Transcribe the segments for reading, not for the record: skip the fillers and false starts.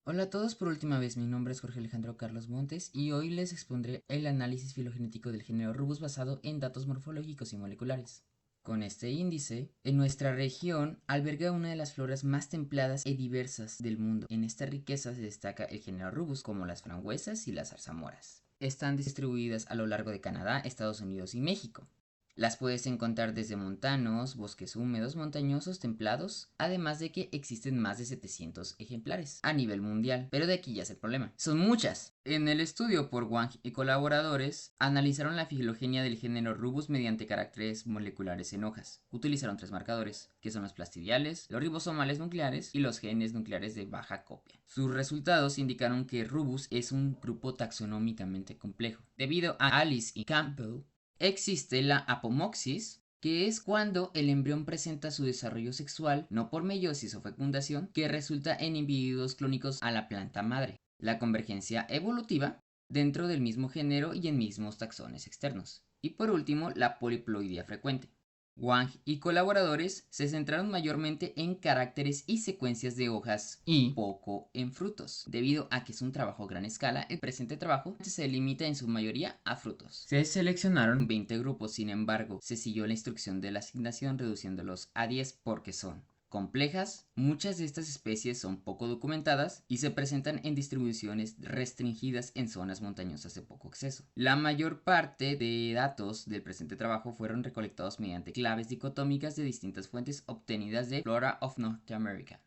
Hola a todos, por última vez, mi nombre es Jorge Alejandro Carlos Montes y hoy les expondré el análisis filogenético del género Rubus basado en datos morfológicos y moleculares. Con este índice, en nuestra región alberga una de las floras más templadas y diversas del mundo. En esta riqueza se destaca el género Rubus, como las frambuesas y las zarzamoras. Están distribuidas a lo largo de Canadá, Estados Unidos y México. Las puedes encontrar desde montanos, bosques húmedos, montañosos, templados, además de que existen más de 700 ejemplares a nivel mundial. Pero de aquí ya es el problema. Son muchas. En el estudio por Wang y colaboradores, analizaron la filogenia del género Rubus mediante caracteres moleculares en hojas. Utilizaron tres marcadores, que son los plastidiales, los ribosomales nucleares y los genes nucleares de baja copia. Sus resultados indicaron que Rubus es un grupo taxonómicamente complejo. Debido a Alice y Campbell, existe la apomoxis, que es cuando el embrión presenta su desarrollo sexual, no por meiosis o fecundación, que resulta en individuos clónicos a la planta madre. La convergencia evolutiva dentro del mismo género y en mismos taxones externos. Y por último, la poliploidía frecuente. Wang y colaboradores se centraron mayormente en caracteres y secuencias de hojas y poco en frutos. Debido a que es un trabajo a gran escala, el presente trabajo se limita en su mayoría a frutos. Se seleccionaron 20 grupos, sin embargo, se siguió la instrucción de la asignación reduciéndolos a 10 porque son complejas, muchas de estas especies son poco documentadas y se presentan en distribuciones restringidas en zonas montañosas de poco acceso. La mayor parte de datos del presente trabajo fueron recolectados mediante claves dicotómicas de distintas fuentes obtenidas de Flora of North America.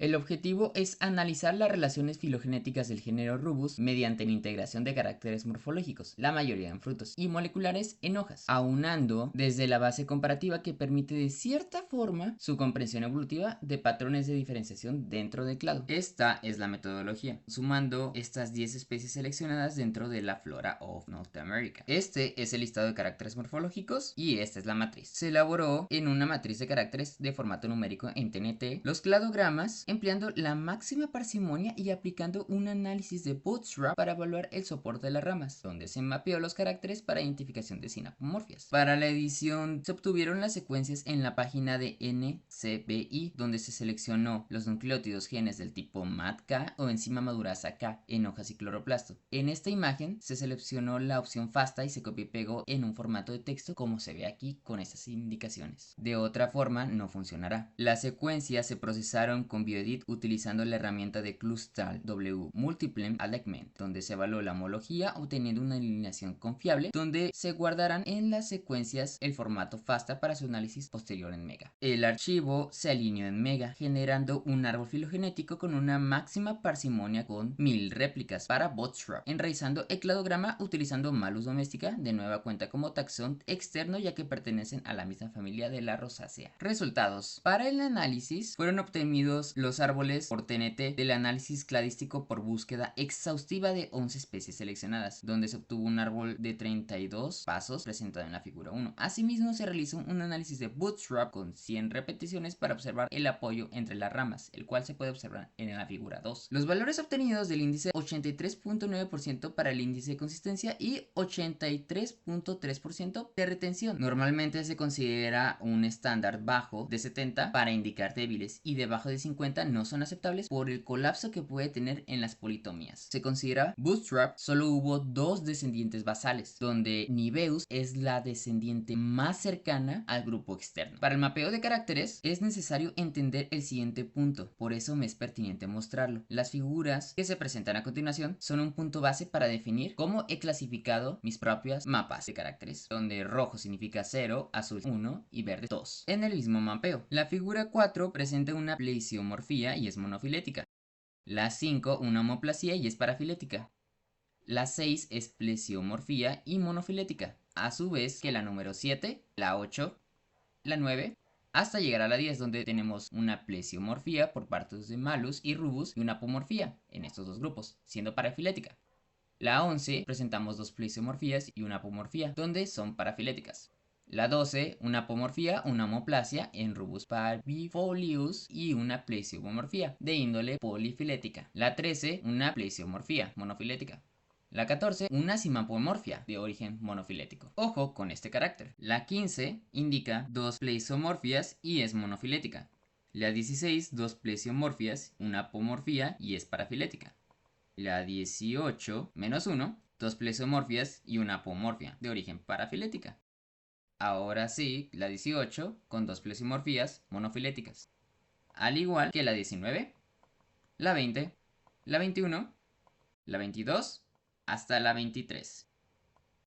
El objetivo es analizar las relaciones filogenéticas del género Rubus mediante la integración de caracteres morfológicos, la mayoría en frutos, y moleculares en hojas, aunando desde la base comparativa que permite de cierta forma su comprensión evolutiva de patrones de diferenciación dentro del clado. Esta es la metodología, sumando estas 10 especies seleccionadas dentro de la Flora of North America. Este es el listado de caracteres morfológicos y esta es la matriz. Se elaboró en una matriz de caracteres de formato numérico en TNT, los cladogramas empleando la máxima parsimonia y aplicando un análisis de bootstrap para evaluar el soporte de las ramas, donde se mapeó los caracteres para identificación de sinapomorfias. Para la edición se obtuvieron las secuencias en la página de NCBI, donde se seleccionó los nucleótidos genes del tipo MADK o enzima madurasa K en hojas y cloroplasto. En esta imagen se seleccionó la opción FASTA y se copió y pegó en un formato de texto como se ve aquí con estas indicaciones. De otra forma no funcionará. Las secuencias se procesaron con Bioedit utilizando la herramienta de Clustal W Multiple Alignment, donde se evaluó la homología obteniendo una alineación confiable, donde se guardarán en las secuencias el formato FASTA para su análisis posterior en Mega. El archivo se alineó en Mega, generando un árbol filogenético con una máxima parsimonia con 1000 réplicas para Bootstrap, enraizando el cladograma utilizando Malus domestica, de nueva cuenta como taxón externo ya que pertenecen a la misma familia de la rosácea. Resultados. Para el análisis fueron obtenidos los árboles por TNT del análisis cladístico por búsqueda exhaustiva de 11 especies seleccionadas, donde se obtuvo un árbol de 32 pasos presentado en la figura 1. Asimismo se realizó un análisis de bootstrap con 100 repeticiones para observar el apoyo entre las ramas, el cual se puede observar en la figura 2. Los valores obtenidos del índice 83.9% para el índice de consistencia y 83.3% de retención. Normalmente se considera un estándar bajo de 70 para indicar débiles y debajo de 50 no son aceptables por el colapso que puede tener en las politomías. Se considera bootstrap, solo hubo dos descendientes basales, donde Niveus es la descendiente más cercana al grupo externo. Para el mapeo de caracteres es necesario entender el siguiente punto, por eso me es pertinente mostrarlo. Las figuras que se presentan a continuación son un punto base para definir cómo he clasificado mis propios mapas de caracteres, donde rojo significa 0, azul 1 y verde 2. En el mismo mapeo, la figura 4 presenta una plesiomorfía y es monofilética. La 5 una homoplasia y es parafilética. La 6 es plesiomorfía y monofilética. A su vez que la número 7, la 8, la 9, hasta llegar a la 10 donde tenemos una plesiomorfía por partes de Malus y Rubus y una apomorfía en estos dos grupos, siendo parafilética. La 11 presentamos dos plesiomorfías y una apomorfía, donde son parafiléticas. La 12, una apomorfía, una homoplasia en Rubus parvifolius y una plesiomorfía de índole polifilética. La 13, una plesiomorfía monofilética. La 14, una simapomorfia de origen monofilético. Ojo con este carácter. La 15 indica dos pleisomorfias y es monofilética. La 16, dos plesiomorfias, una apomorfía y es parafilética. La 18, menos 1, dos plesiomorfias y una apomorfia de origen parafilética. Ahora sí, la 18 con dos plesiomorfías monofiléticas. Al igual que la 19, la 20, la 21, la 22 hasta la 23.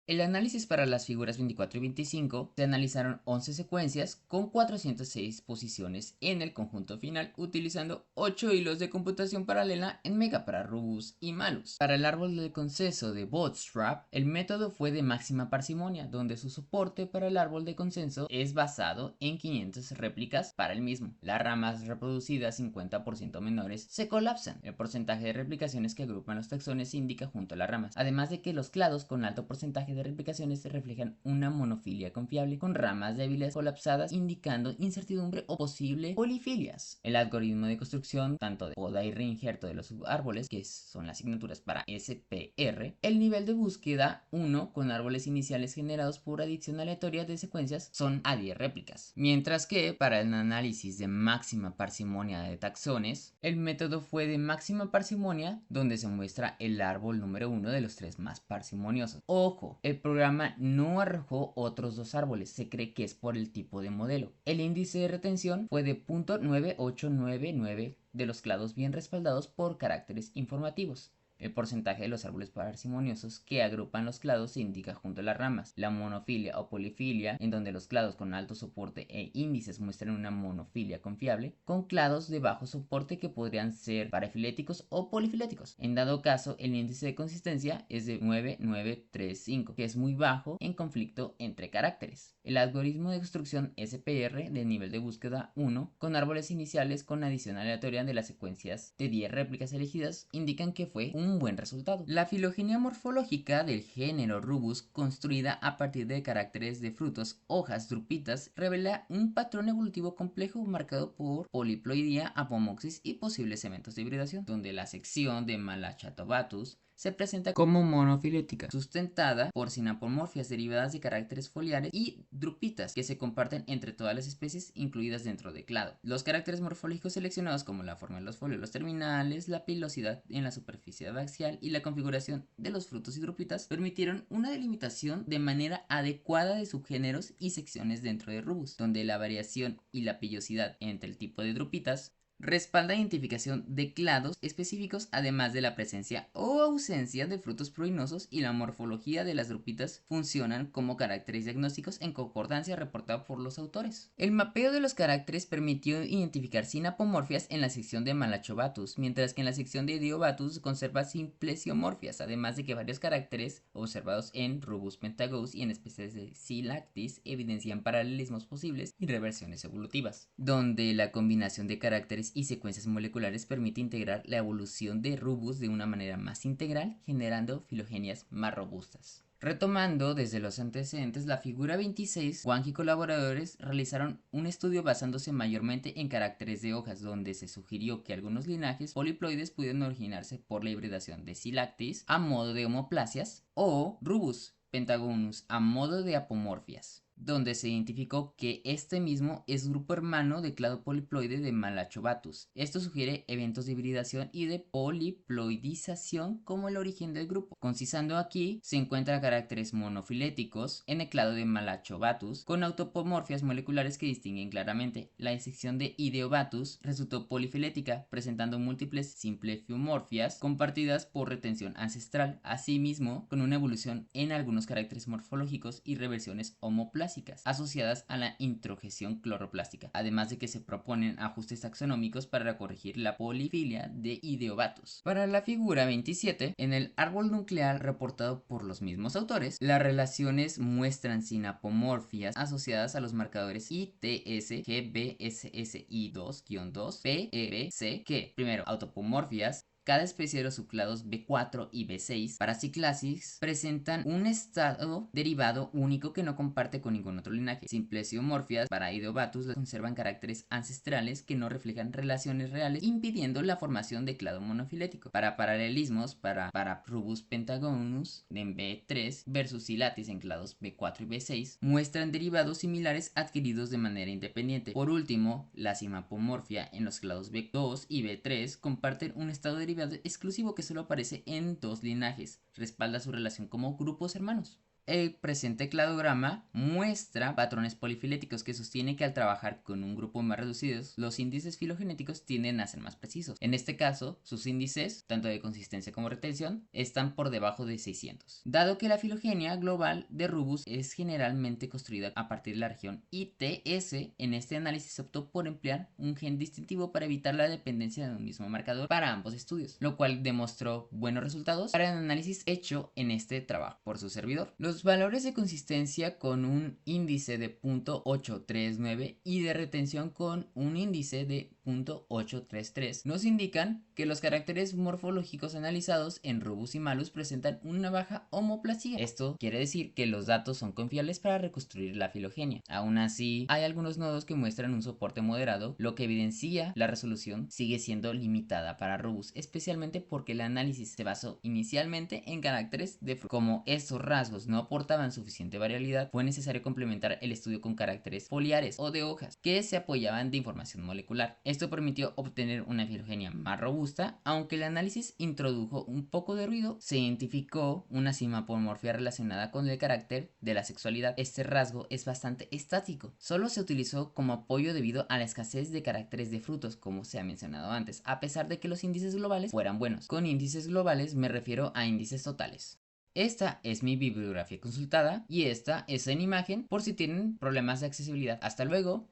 El análisis para las figuras 24 y 25 se analizaron 11 secuencias con 406 posiciones en el conjunto final utilizando 8 hilos de computación paralela en Mega para Rubus y Malus. Para el árbol del consenso de Bootstrap, el método fue de máxima parsimonia, donde su soporte para el árbol de consenso es basado en 500 réplicas para el mismo. Las ramas reproducidas 50% menores se colapsan. El porcentaje de replicaciones que agrupan los taxones se indica junto a las ramas, además de que los clados con alto porcentaje de replicaciones reflejan una monofilia confiable con ramas débiles colapsadas indicando incertidumbre o posible polifilias. El algoritmo de construcción tanto de poda y reinjerto de los subárboles, que son las asignaturas para SPR, el nivel de búsqueda 1 con árboles iniciales generados por adición aleatoria de secuencias son a 10 réplicas, mientras que para el análisis de máxima parsimonia de taxones, el método fue de máxima parsimonia donde se muestra el árbol número 1 de los 3 más parsimoniosos. Ojo, el programa no arrojó otros dos árboles, se cree que es por el tipo de modelo. El índice de retención fue de 0.9899 de los clados bien respaldados por caracteres informativos. El porcentaje de los árboles parsimoniosos que agrupan los clados se indica junto a las ramas. La monofilia o polifilia, en donde los clados con alto soporte e índices muestran una monofilia confiable, con clados de bajo soporte que podrían ser parafiléticos o polifiléticos. En dado caso, el índice de consistencia es de 9935, que es muy bajo en conflicto entre caracteres. El algoritmo de construcción SPR de nivel de búsqueda 1, con árboles iniciales con adición aleatoria de las secuencias de 10 réplicas elegidas, indican que fue un buen resultado. La filogenia morfológica del género Rubus, construida a partir de caracteres de frutos, hojas, drupitas, revela un patrón evolutivo complejo marcado por poliploidía, apomoxis y posibles eventos de hibridación, donde la sección de Malachatobatus se presenta como monofilética, sustentada por sinapomorfias derivadas de caracteres foliares y drupitas que se comparten entre todas las especies incluidas dentro de clado. Los caracteres morfológicos seleccionados como la forma de los foliolos terminales, la pilosidad en la superficie axial y la configuración de los frutos y drupitas permitieron una delimitación de manera adecuada de subgéneros y secciones dentro de Rubus, donde la variación y la pillosidad entre el tipo de drupitas respalda identificación de clados específicos, además de la presencia o ausencia de frutos pruinosos, y la morfología de las drupitas funcionan como caracteres diagnósticos en concordancia reportada por los autores. El mapeo de los caracteres permitió identificar sinapomorfias en la sección de Malachobatus, mientras que en la sección de Idiobatus conserva simplesiomorfias, además de que varios caracteres observados en Rubus pentagous y en especies de Silactis evidencian paralelismos posibles y reversiones evolutivas, donde la combinación de caracteres y secuencias moleculares permite integrar la evolución de Rubus de una manera más integral, generando filogenias más robustas. Retomando desde los antecedentes, la figura 26, Wang y colaboradores realizaron un estudio basándose mayormente en caracteres de hojas, donde se sugirió que algunos linajes poliploides pudieron originarse por la hibridación de Silactis a modo de homoplasias o Rubus pentagonus a modo de apomorfias, donde se identificó que este mismo es grupo hermano de clado poliploide de Malachobatus. Esto sugiere eventos de hibridación y de poliploidización como el origen del grupo. Concisando aquí, se encuentran caracteres monofiléticos en el clado de Malachobatus con autapomorfias moleculares que distinguen claramente. La sección de Ideobatus resultó polifilética, presentando múltiples simplefiomorfias compartidas por retención ancestral, asimismo con una evolución en algunos caracteres morfológicos y reversiones homoplásicas asociadas a la introgesión cloroplástica, además de que se proponen ajustes taxonómicos para corregir la polifilia de Ideobatus. Para la figura 27, en el árbol nuclear reportado por los mismos autores, las relaciones muestran sinapomorfias asociadas a los marcadores ITS, GBSSI2-2, PEBC, que primero autapomorfias cada especie de los subclados B4 y B6 Paraciclasis presentan un estado derivado único que no comparte con ningún otro linaje. Simplesiomorphias para Ideobatus conservan caracteres ancestrales que no reflejan relaciones reales, impidiendo la formación de clado monofilético. Para paralelismos, para Rubus pentagonus en B3 versus Silatis en clados B4 y B6 muestran derivados similares adquiridos de manera independiente. Por último, la simapomorfia en los clados B2 y B3 comparten un estado derivado exclusivo que solo aparece en dos linajes. Respalda su relación como grupos hermanos. El presente cladograma muestra patrones polifiléticos que sostiene que al trabajar con un grupo más reducidos, los índices filogenéticos tienden a ser más precisos. En este caso, sus índices, tanto de consistencia como retención, están por debajo de 600. Dado que la filogenia global de Rubus es generalmente construida a partir de la región ITS, en este análisis se optó por emplear un gen distintivo para evitar la dependencia de un mismo marcador para ambos estudios, lo cual demostró buenos resultados para el análisis hecho en este trabajo por su servidor. Los valores de consistencia con un índice de 0.839 y de retención con un índice de 0.833 nos indican que los caracteres morfológicos analizados en Rubus y Malus presentan una baja homoplasía. Esto quiere decir que los datos son confiables para reconstruir la filogenia. Aún así, hay algunos nodos que muestran un soporte moderado, lo que evidencia la resolución sigue siendo limitada para Rubus, especialmente porque el análisis se basó inicialmente en caracteres de fruto. Como estos rasgos no aportaban suficiente variabilidad, fue necesario complementar el estudio con caracteres foliares o de hojas que se apoyaban de información molecular. Esto permitió obtener una filogenia más robusta, aunque el análisis introdujo un poco de ruido. Se identificó una simapomorfia relacionada con el carácter de la sexualidad. Este rasgo es bastante estático, solo se utilizó como apoyo debido a la escasez de caracteres de frutos, como se ha mencionado antes, a pesar de que los índices globales fueran buenos. Con índices globales me refiero a índices totales. Esta es mi bibliografía consultada y esta es en imagen por si tienen problemas de accesibilidad. Hasta luego.